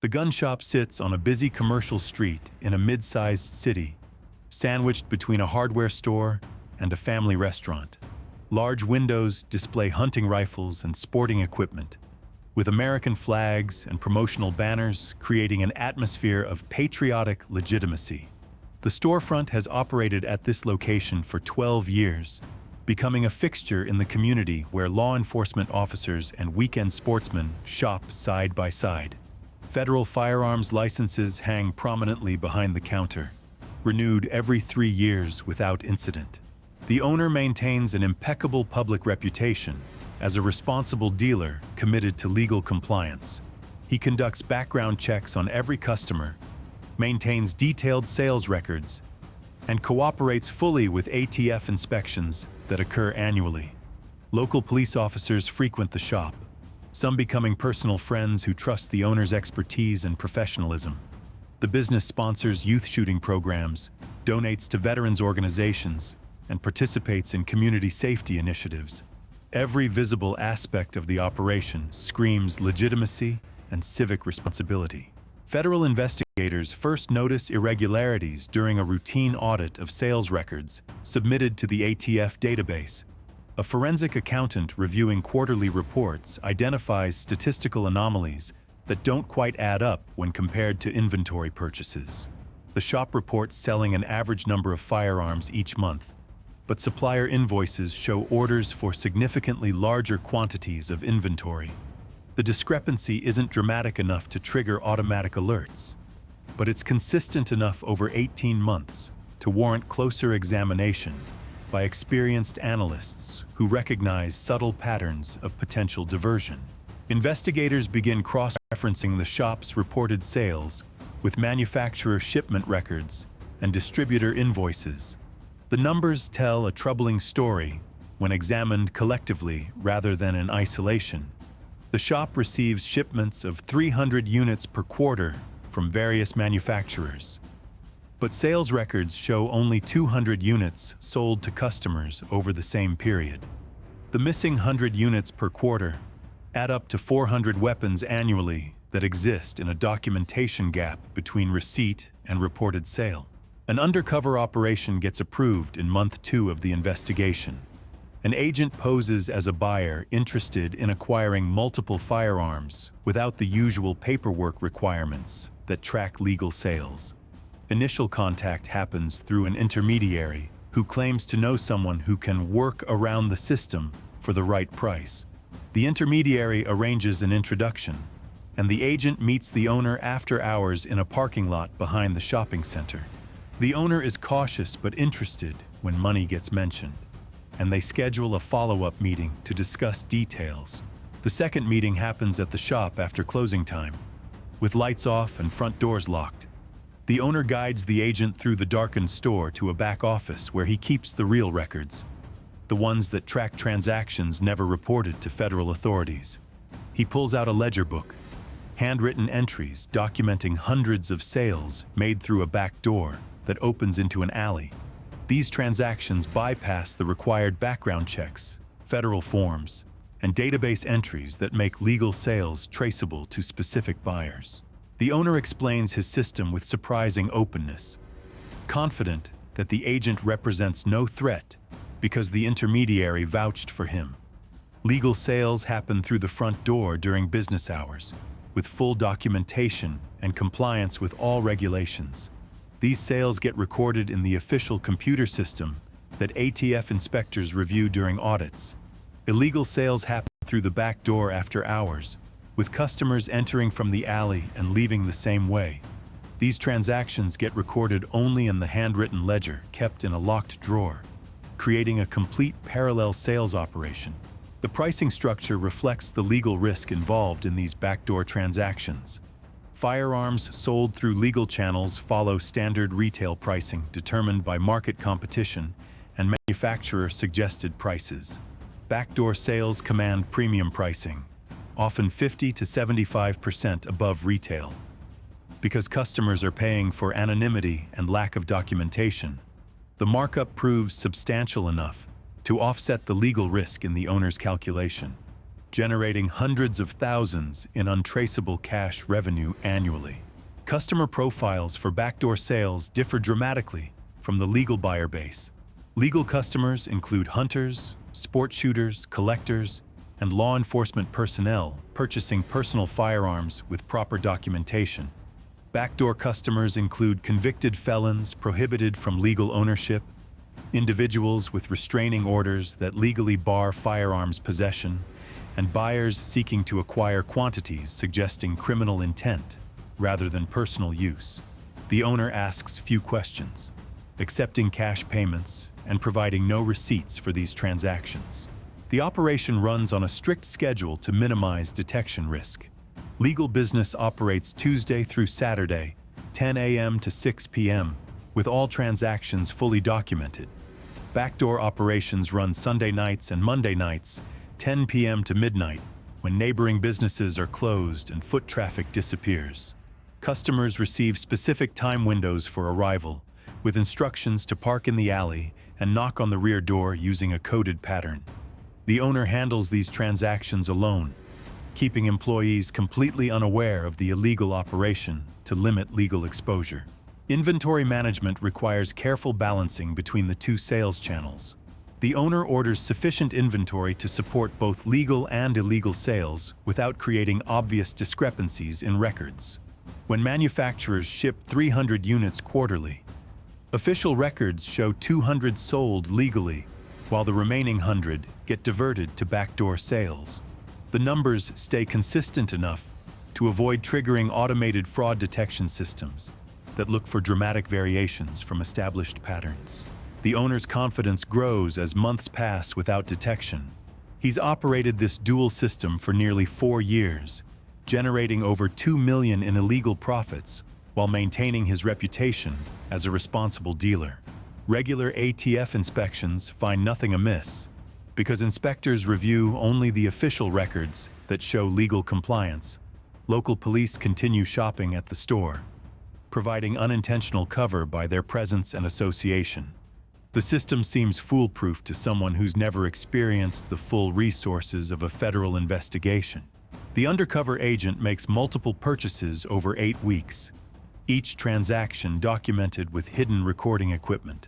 The gun shop sits on a busy commercial street in a mid-sized city, sandwiched between a hardware store and a family restaurant. Large windows display hunting rifles and sporting equipment, with American flags and promotional banners creating an atmosphere of patriotic legitimacy. The storefront has operated at this location for 12 years, becoming a fixture in the community where law enforcement officers and weekend sportsmen shop side by side. Federal firearms licenses hang prominently behind the counter, renewed every 3 years without incident. The owner maintains an impeccable public reputation as a responsible dealer committed to legal compliance. He conducts background checks on every customer, maintains detailed sales records, and cooperates fully with ATF inspections that occur annually. Local police officers frequent the shop, some becoming personal friends who trust the owner's expertise and professionalism. The business sponsors youth shooting programs, donates to veterans organizations, and participates in community safety initiatives. Every visible aspect of the operation screams legitimacy and civic responsibility. Federal investigators first notice irregularities during a routine audit of sales records submitted to the ATF database. A forensic accountant reviewing quarterly reports identifies statistical anomalies that don't quite add up when compared to inventory purchases. The shop reports selling an average number of firearms each month, but supplier invoices show orders for significantly larger quantities of inventory. The discrepancy isn't dramatic enough to trigger automatic alerts, but it's consistent enough over 18 months to warrant closer examination by experienced analysts who recognize subtle patterns of potential diversion. Investigators begin cross-referencing the shop's reported sales with manufacturer shipment records and distributor invoices. The numbers tell a troubling story when examined collectively rather than in isolation. The shop receives shipments of 300 units per quarter from various manufacturers, but sales records show only 200 units sold to customers over the same period. The missing 100 units per quarter add up to 400 weapons annually that exist in a documentation gap between receipt and reported sale. An undercover operation gets approved in month 2 of the investigation. An agent poses as a buyer interested in acquiring multiple firearms without the usual paperwork requirements that track legal sales. Initial contact happens through an intermediary who claims to know someone who can work around the system for the right price. The intermediary arranges an introduction, and the agent meets the owner after hours in a parking lot behind the shopping center. The owner is cautious but interested when money gets mentioned, and they schedule a follow-up meeting to discuss details. The second meeting happens at the shop after closing time, with lights off and front doors locked. The owner guides the agent through the darkened store to a back office where he keeps the real records, the ones that track transactions never reported to federal authorities. He pulls out a ledger book, handwritten entries documenting hundreds of sales made through a back door that opens into an alley. These transactions bypass the required background checks, federal forms, and database entries that make legal sales traceable to specific buyers. The owner explains his system with surprising openness, confident that the agent represents no threat because the intermediary vouched for him. Legal sales happen through the front door during business hours, with full documentation and compliance with all regulations. These sales get recorded in the official computer system that ATF inspectors review during audits. Illegal sales happen through the back door after hours, with customers entering from the alley and leaving the same way. These transactions get recorded only in the handwritten ledger kept in a locked drawer, creating a complete parallel sales operation. The pricing structure reflects the legal risk involved in these backdoor transactions. Firearms sold through legal channels follow standard retail pricing determined by market competition and manufacturer-suggested prices. Backdoor sales command premium pricing, often 50 to 75% above retail. Because customers are paying for anonymity and lack of documentation, the markup proves substantial enough to offset the legal risk in the owner's calculation. generating hundreds of thousands in untraceable cash revenue annually. Customer profiles for backdoor sales differ dramatically from the legal buyer base. Legal customers include hunters, sport shooters, collectors, and law enforcement personnel purchasing personal firearms with proper documentation. Backdoor customers include convicted felons prohibited from legal ownership, individuals with restraining orders that legally bar firearms possession, and buyers seeking to acquire quantities suggesting criminal intent rather than personal use. The owner asks few questions, accepting cash payments and providing no receipts for these transactions. The operation runs on a strict schedule to minimize detection risk. Legal business operates Tuesday through Saturday, 10 a.m. to 6 p.m., with all transactions fully documented. Backdoor operations run Sunday nights and Monday nights, 10 p.m. to midnight, when neighboring businesses are closed and foot traffic disappears. Customers receive specific time windows for arrival, with instructions to park in the alley and knock on the rear door using a coded pattern. The owner handles these transactions alone, keeping employees completely unaware of the illegal operation to limit legal exposure. Inventory management requires careful balancing between the two sales channels. The owner orders sufficient inventory to support both legal and illegal sales without creating obvious discrepancies in records. When manufacturers ship 300 units quarterly, official records show 200 sold legally, while the remaining 100 get diverted to backdoor sales. The numbers stay consistent enough to avoid triggering automated fraud detection systems that look for dramatic variations from established patterns. The owner's confidence grows as months pass without detection. He's operated this dual system for nearly 4 years, generating over $2 million in illegal profits while maintaining his reputation as a responsible dealer. Regular ATF inspections find nothing amiss, because inspectors review only the official records that show legal compliance. Local police continue shopping at the store, providing unintentional cover by their presence and association. The system seems foolproof to someone who's never experienced the full resources of a federal investigation. The undercover agent makes multiple purchases over 8 weeks, each transaction documented with hidden recording equipment.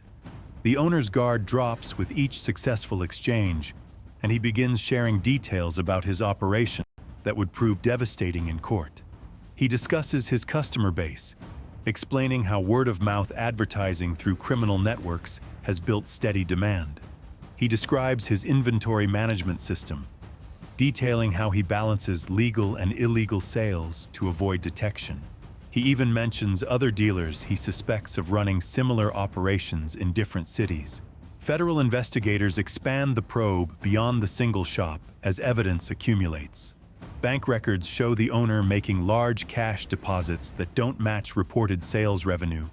The owner's guard drops with each successful exchange, and he begins sharing details about his operation that would prove devastating in court. He discusses his customer base, explaining how word-of-mouth advertising through criminal networks has built steady demand. He describes his inventory management system, detailing how he balances legal and illegal sales to avoid detection. He even mentions other dealers he suspects of running similar operations in different cities. Federal investigators expand the probe beyond the single shop as evidence accumulates. Bank records show the owner making large cash deposits that don't match reported sales revenue,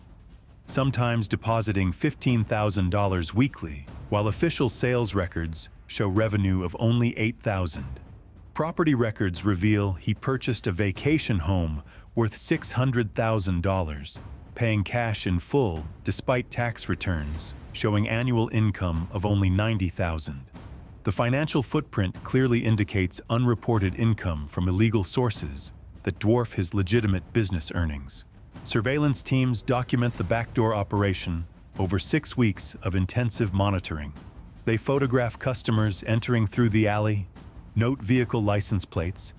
sometimes depositing $15,000 weekly, while official sales records show revenue of only $8,000. Property records reveal he purchased a vacation home worth $600,000, paying cash in full despite tax returns showing annual income of only $90,000. The financial footprint clearly indicates unreported income from illegal sources that dwarf his legitimate business earnings. Surveillance teams document the backdoor operation over 6 weeks of intensive monitoring. They photograph customers entering through the alley, note vehicle license plates,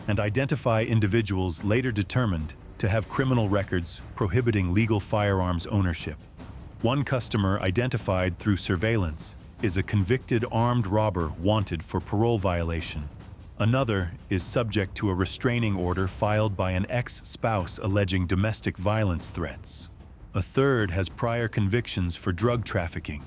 and identify individuals later determined to have criminal records prohibiting legal firearms ownership. One customer identified through surveillance is a convicted armed robber wanted for parole violation. Another is subject to a restraining order filed by an ex-spouse alleging domestic violence threats. A third has prior convictions for drug trafficking.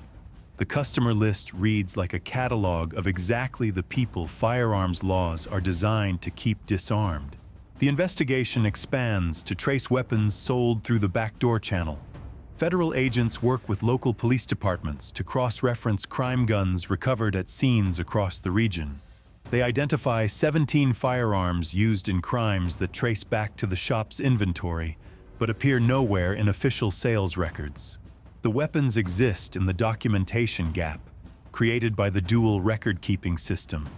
The customer list reads like a catalog of exactly the people firearms laws are designed to keep disarmed. The investigation expands to trace weapons sold through the backdoor channel. Federal agents work with local police departments to cross-reference crime guns recovered at scenes across the region. They identify 17 firearms used in crimes that trace back to the shop's inventory, but appear nowhere in official sales records. The weapons exist in the documentation gap created by the dual record-keeping system,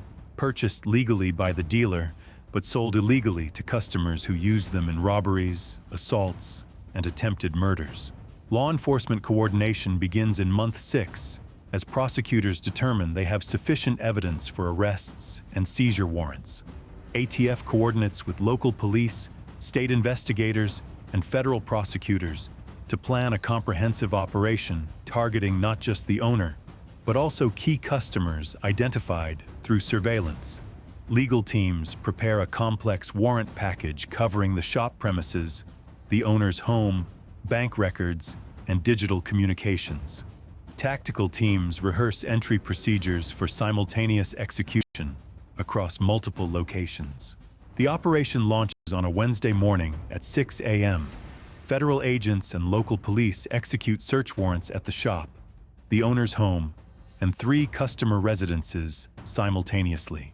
purchased legally by the dealer, but sold illegally to customers who used them in robberies, assaults, and attempted murders. Law enforcement coordination begins in month 6, as prosecutors determine they have sufficient evidence for arrests and seizure warrants. ATF coordinates with local police, state investigators, and federal prosecutors to plan a comprehensive operation targeting not just the owner, but also key customers identified through surveillance. Legal teams prepare a complex warrant package covering the shop premises, the owner's home, bank records, and digital communications. Tactical teams rehearse entry procedures for simultaneous execution across multiple locations. The operation launches on a Wednesday morning at 6 a.m. Federal agents and local police execute search warrants at the shop, the owner's home, and 3 customer residences simultaneously.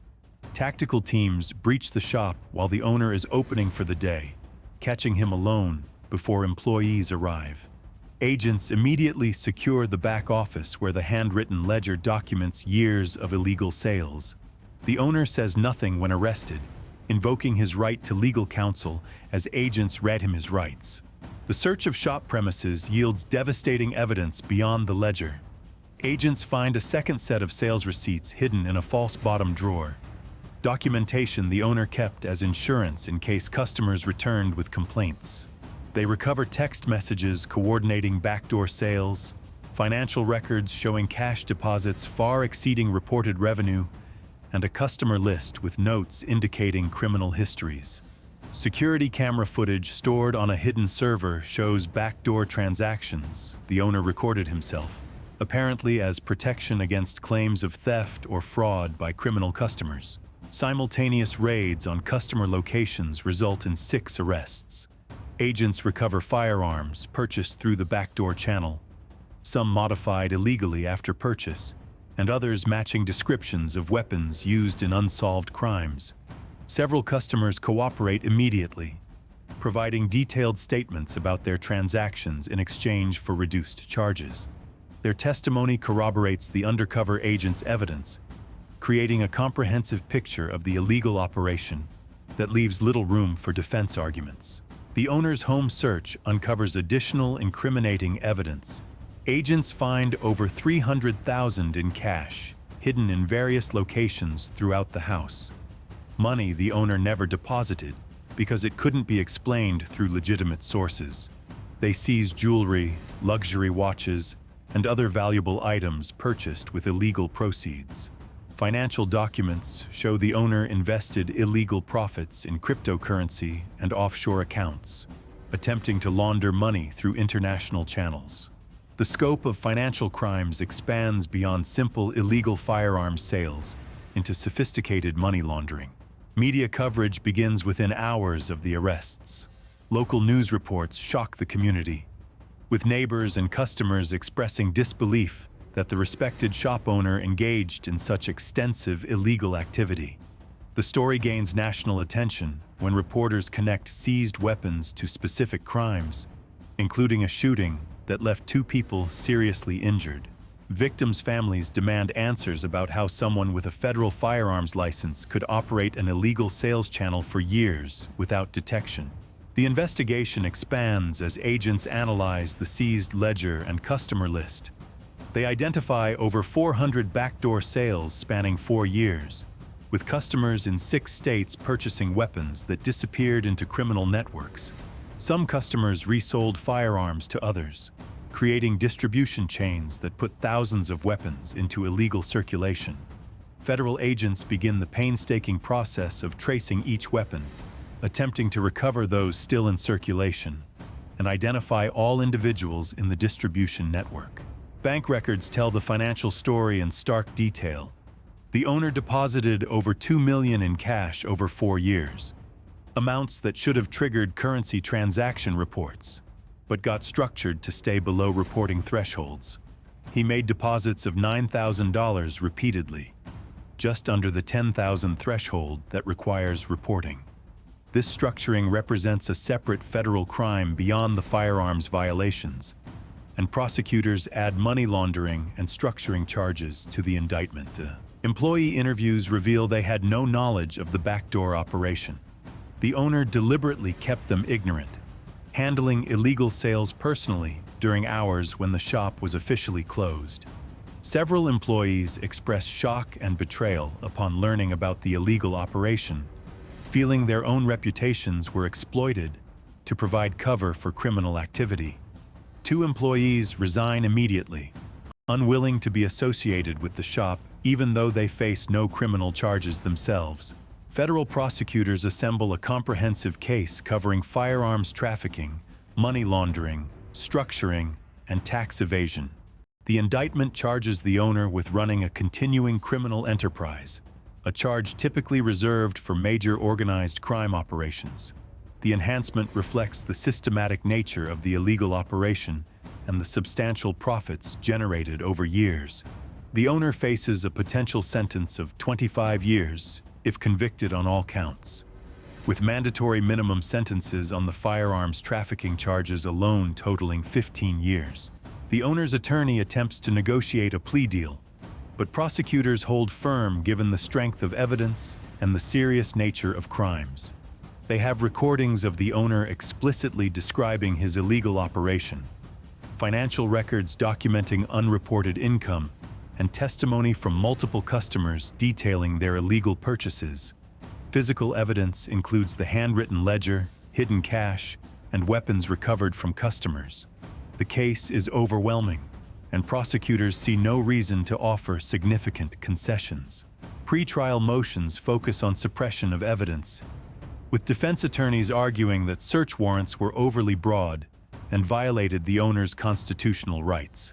Tactical teams breach the shop while the owner is opening for the day, catching him alone before employees arrive. Agents immediately secure the back office where the handwritten ledger documents years of illegal sales. The owner says nothing when arrested, invoking his right to legal counsel as agents read him his rights. The search of shop premises yields devastating evidence beyond the ledger. Agents find a second set of sales receipts hidden in a false bottom drawer, documentation the owner kept as insurance in case customers returned with complaints. They recover text messages coordinating backdoor sales, financial records showing cash deposits far exceeding reported revenue, and a customer list with notes indicating criminal histories. Security camera footage stored on a hidden server shows backdoor transactions the owner recorded himself, apparently as protection against claims of theft or fraud by criminal customers. Simultaneous raids on customer locations result in 6 arrests. Agents recover firearms purchased through the backdoor channel, some modified illegally after purchase, and others matching descriptions of weapons used in unsolved crimes. Several customers cooperate immediately, providing detailed statements about their transactions in exchange for reduced charges. Their testimony corroborates the undercover agent's evidence, creating a comprehensive picture of the illegal operation that leaves little room for defense arguments. The owner's home search uncovers additional incriminating evidence. Agents find over $300,000 in cash, hidden in various locations throughout the house. Money the owner never deposited because it couldn't be explained through legitimate sources. They seize jewelry, luxury watches, and other valuable items purchased with illegal proceeds. Financial documents show the owner invested illegal profits in cryptocurrency and offshore accounts, attempting to launder money through international channels. The scope of financial crimes expands beyond simple illegal firearms sales into sophisticated money laundering. Media coverage begins within hours of the arrests. Local news reports shock the community, with neighbors and customers expressing disbelief that the respected shop owner engaged in such extensive illegal activity. The story gains national attention when reporters connect seized weapons to specific crimes, including a shooting that left 2 people seriously injured. Victims' families demand answers about how someone with a federal firearms license could operate an illegal sales channel for years without detection. The investigation expands as agents analyze the seized ledger and customer list. They identify over 400 backdoor sales spanning 4 years, with customers in 6 states purchasing weapons that disappeared into criminal networks. Some customers resold firearms to others, creating distribution chains that put thousands of weapons into illegal circulation. Federal agents begin the painstaking process of tracing each weapon, attempting to recover those still in circulation and identify all individuals in the distribution network. Bank records tell the financial story in stark detail. The owner deposited over $2 million in cash over 4 years, amounts that should have triggered currency transaction reports, but got structured to stay below reporting thresholds. He made deposits of $9,000 repeatedly, just under the $10,000 threshold that requires reporting. This structuring represents a separate federal crime beyond the firearms violations, and prosecutors add money laundering and structuring charges to the indictment. Employee interviews reveal they had no knowledge of the backdoor operation. The owner deliberately kept them ignorant, handling illegal sales personally during hours when the shop was officially closed. Several employees expressed shock and betrayal upon learning about the illegal operation, feeling their own reputations were exploited to provide cover for criminal activity. 2 employees resign immediately, unwilling to be associated with the shop even though they face no criminal charges themselves. Federal prosecutors assemble a comprehensive case covering firearms trafficking, money laundering, structuring, and tax evasion. The indictment charges the owner with running a continuing criminal enterprise, a charge typically reserved for major organized crime operations. The enhancement reflects the systematic nature of the illegal operation and the substantial profits generated over years. The owner faces a potential sentence of 25 years if convicted on all counts, with mandatory minimum sentences on the firearms trafficking charges alone totaling 15 years. The owner's attorney attempts to negotiate a plea deal, but prosecutors hold firm given the strength of evidence and the serious nature of crimes. They have recordings of the owner explicitly describing his illegal operation, financial records documenting unreported income, and testimony from multiple customers detailing their illegal purchases. Physical evidence includes the handwritten ledger, hidden cash, and weapons recovered from customers. The case is overwhelming, and prosecutors see no reason to offer significant concessions. Pre-trial motions focus on suppression of evidence, with defense attorneys arguing that search warrants were overly broad and violated the owner's constitutional rights.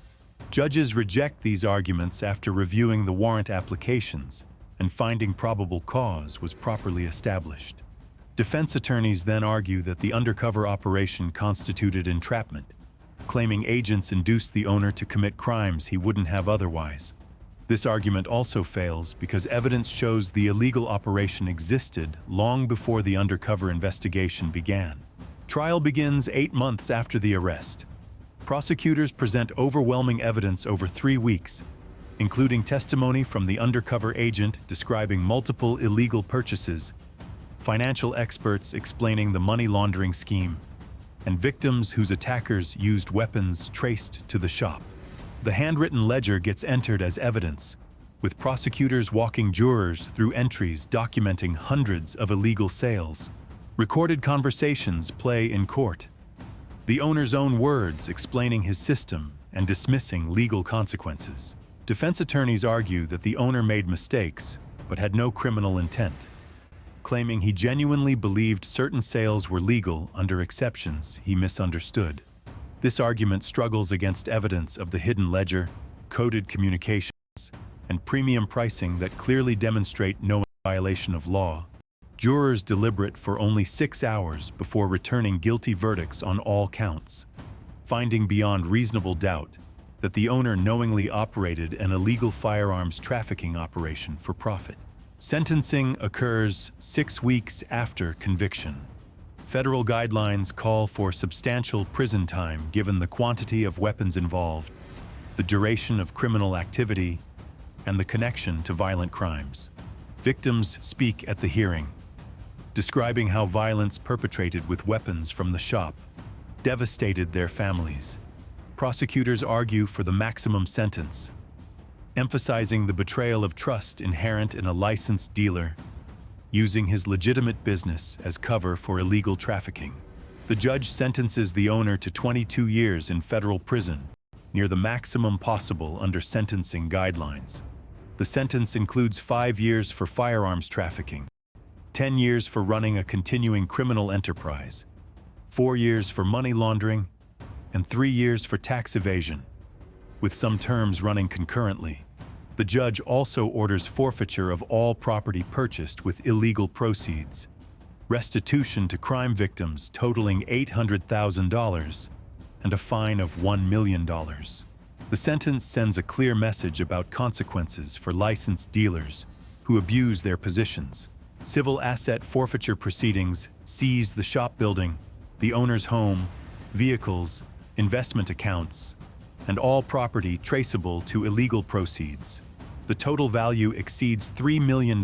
Judges reject these arguments after reviewing the warrant applications and finding probable cause was properly established. Defense attorneys then argue that the undercover operation constituted entrapment, claiming agents induced the owner to commit crimes he wouldn't have otherwise. This argument also fails because evidence shows the illegal operation existed long before the undercover investigation began. Trial begins 8 months after the arrest. Prosecutors present overwhelming evidence over 3 weeks, including testimony from the undercover agent describing multiple illegal purchases, financial experts explaining the money laundering scheme, and victims whose attackers used weapons traced to the shop. The handwritten ledger gets entered as evidence, with prosecutors walking jurors through entries documenting hundreds of illegal sales. Recorded conversations play in court, the owner's own words explaining his system and dismissing legal consequences. Defense attorneys argue that the owner made mistakes but had no criminal intent, claiming he genuinely believed certain sales were legal under exceptions he misunderstood. This argument struggles against evidence of the hidden ledger, coded communications, and premium pricing that clearly demonstrate no violation of law. Jurors deliberate for only 6 hours before returning guilty verdicts on all counts, finding beyond reasonable doubt that the owner knowingly operated an illegal firearms trafficking operation for profit. Sentencing occurs 6 weeks after conviction. Federal guidelines call for substantial prison time given the quantity of weapons involved, the duration of criminal activity, and the connection to violent crimes. Victims speak at the hearing, describing how violence perpetrated with weapons from the shop devastated their families. Prosecutors argue for the maximum sentence, emphasizing the betrayal of trust inherent in a licensed dealer using his legitimate business as cover for illegal trafficking. The judge sentences the owner to 22 years in federal prison, near the maximum possible under sentencing guidelines. The sentence includes 5 years for firearms trafficking, 10 years for running a continuing criminal enterprise, 4 years for money laundering, and 3 years for tax evasion, with some terms running concurrently. The judge also orders forfeiture of all property purchased with illegal proceeds, restitution to crime victims totaling $800,000, and a fine of $1 million. The sentence sends a clear message about consequences for licensed dealers who abuse their positions. Civil asset forfeiture proceedings seize the shop building, the owner's home, vehicles, investment accounts, and all property traceable to illegal proceeds. The total value exceeds $3 million,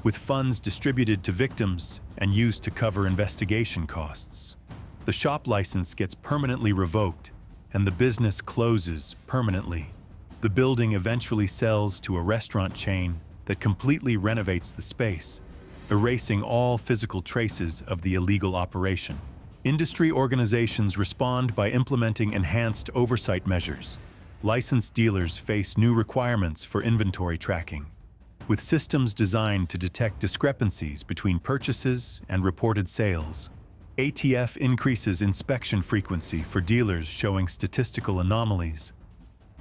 with funds distributed to victims and used to cover investigation costs. The shop license gets permanently revoked, and the business closes permanently. The building eventually sells to a restaurant chain that completely renovates the space, erasing all physical traces of the illegal operation. Industry organizations respond by implementing enhanced oversight measures. Licensed dealers face new requirements for inventory tracking, with systems designed to detect discrepancies between purchases and reported sales. ATF increases inspection frequency for dealers showing statistical anomalies,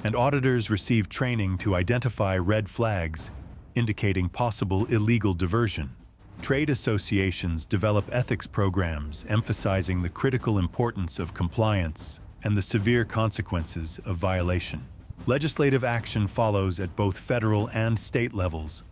and auditors receive training to identify red flags indicating possible illegal diversion. Trade associations develop ethics programs emphasizing the critical importance of compliance and the severe consequences of violation. Legislative action follows at both federal and state levels.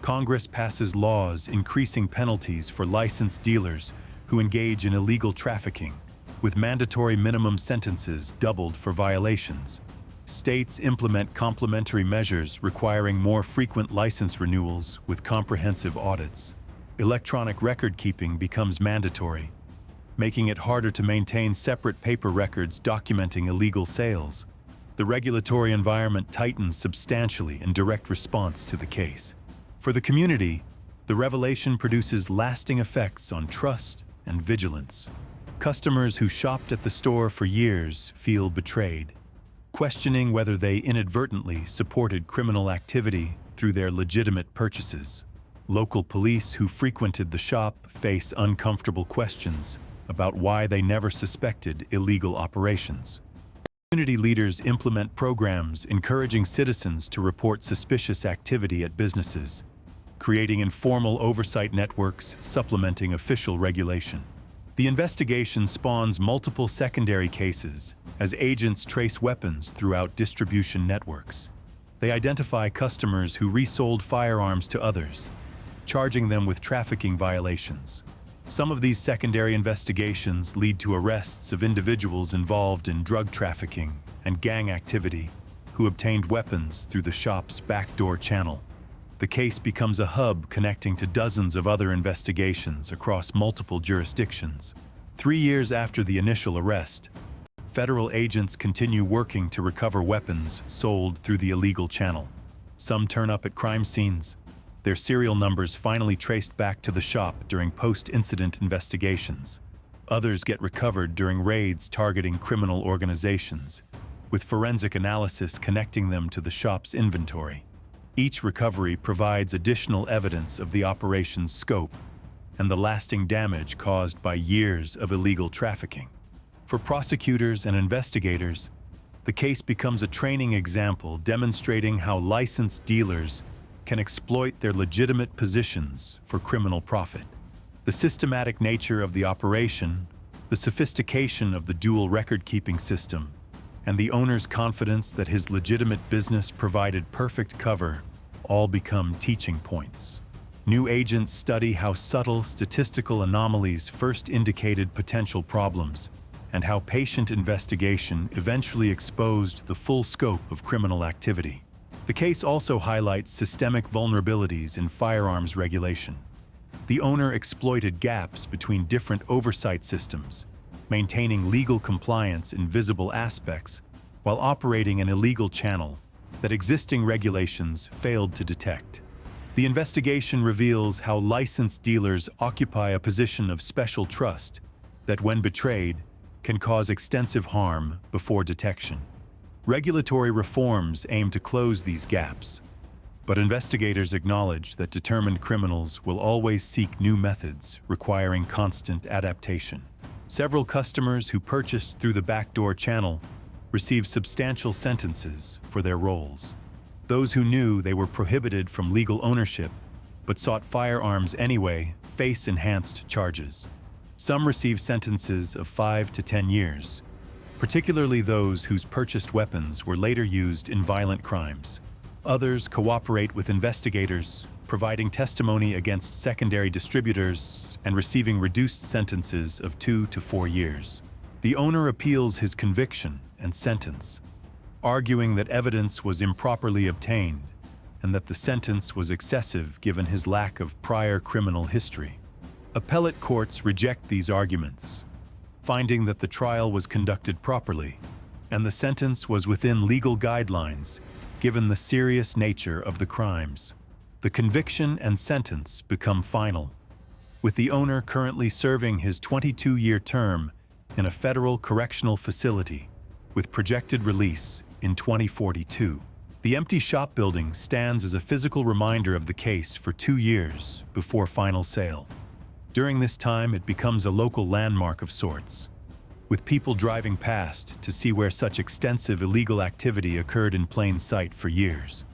Congress passes laws increasing penalties for licensed dealers who engage in illegal trafficking, with mandatory minimum sentences doubled for violations. States implement complementary measures requiring more frequent license renewals with comprehensive audits. Electronic record-keeping becomes mandatory, making it harder to maintain separate paper records documenting illegal sales. The regulatory environment tightens substantially in direct response to the case. For the community, the revelation produces lasting effects on trust and vigilance. Customers who shopped at the store for years feel betrayed, questioning whether they inadvertently supported criminal activity through their legitimate purchases. Local police who frequented the shop face uncomfortable questions about why they never suspected illegal operations. Community leaders implement programs encouraging citizens to report suspicious activity at businesses, creating informal oversight networks supplementing official regulation. The investigation spawns multiple secondary cases as agents trace weapons throughout distribution networks. They identify customers who resold firearms to others, charging them with trafficking violations. Some of these secondary investigations lead to arrests of individuals involved in drug trafficking and gang activity who obtained weapons through the shop's backdoor channel. The case becomes a hub connecting to dozens of other investigations across multiple jurisdictions. 3 years after the initial arrest, federal agents continue working to recover weapons sold through the illegal channel. Some turn up at crime scenes, their serial numbers finally traced back to the shop during post-incident investigations. Others get recovered during raids targeting criminal organizations, with forensic analysis connecting them to the shop's inventory. Each recovery provides additional evidence of the operation's scope and the lasting damage caused by years of illegal trafficking. For prosecutors and investigators, the case becomes a training example demonstrating how licensed dealers can exploit their legitimate positions for criminal profit. The systematic nature of the operation, the sophistication of the dual record-keeping system, and the owner's confidence that his legitimate business provided perfect cover all become teaching points. New agents study how subtle statistical anomalies first indicated potential problems, and how patient investigation eventually exposed the full scope of criminal activity. The case also highlights systemic vulnerabilities in firearms regulation. The owner exploited gaps between different oversight systems, maintaining legal compliance in visible aspects while operating an illegal channel that existing regulations failed to detect. The investigation reveals how licensed dealers occupy a position of special trust that, when betrayed, can cause extensive harm before detection. Regulatory reforms aim to close these gaps, but investigators acknowledge that determined criminals will always seek new methods requiring constant adaptation. Several customers who purchased through the backdoor channel received substantial sentences for their roles. Those who knew they were prohibited from legal ownership but sought firearms anyway face enhanced charges. Some receive sentences of 5 to 10 years, particularly those whose purchased weapons were later used in violent crimes. Others cooperate with investigators, providing testimony against secondary distributors and receiving reduced sentences of 2 to 4 years. The owner appeals his conviction and sentence, arguing that evidence was improperly obtained and that the sentence was excessive given his lack of prior criminal history. Appellate courts reject these arguments, finding that the trial was conducted properly and the sentence was within legal guidelines given the serious nature of the crimes. The conviction and sentence become final, with the owner currently serving his 22-year term in a federal correctional facility with projected release in 2042. The empty shop building stands as a physical reminder of the case for 2 years before final sale. During this time, it becomes a local landmark of sorts, with people driving past to see where such extensive illegal activity occurred in plain sight for years.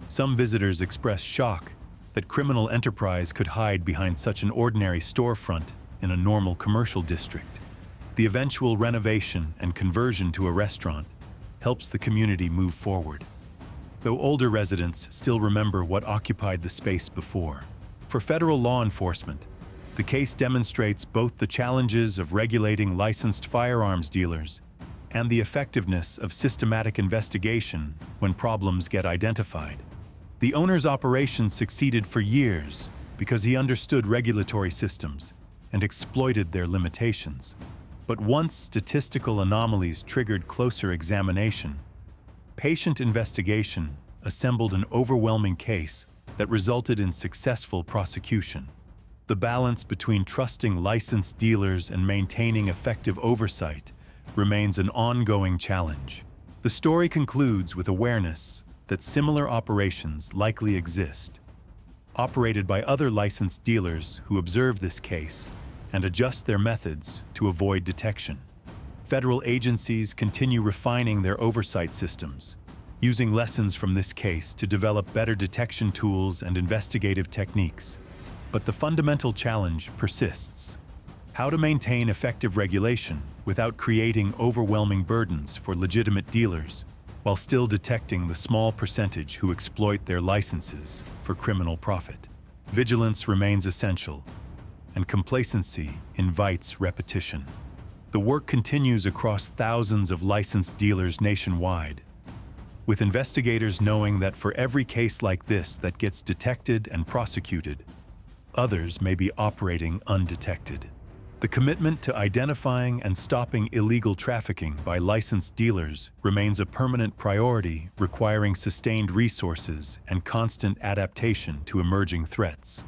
Some visitors express shock that criminal enterprise could hide behind such an ordinary storefront in a normal commercial district. The eventual renovation and conversion to a restaurant helps the community move forward, though older residents still remember what occupied the space before. For federal law enforcement, the case demonstrates both the challenges of regulating licensed firearms dealers and the effectiveness of systematic investigation when problems get identified. The owner's operation succeeded for years because he understood regulatory systems and exploited their limitations. But once statistical anomalies triggered closer examination, patient investigation assembled an overwhelming case that resulted in successful prosecution. The balance between trusting licensed dealers and maintaining effective oversight remains an ongoing challenge. The story concludes with awareness that similar operations likely exist, operated by other licensed dealers who observe this case and adjust their methods to avoid detection. Federal agencies continue refining their oversight systems, using lessons from this case to develop better detection tools and investigative techniques. But the fundamental challenge persists: how to maintain effective regulation without creating overwhelming burdens for legitimate dealers, while still detecting the small percentage who exploit their licenses for criminal profit. Vigilance remains essential, and complacency invites repetition. The work continues across thousands of licensed dealers nationwide, with investigators knowing that for every case like this that gets detected and prosecuted, others may be operating undetected. The commitment to identifying and stopping illegal trafficking by licensed dealers remains a permanent priority, requiring sustained resources and constant adaptation to emerging threats.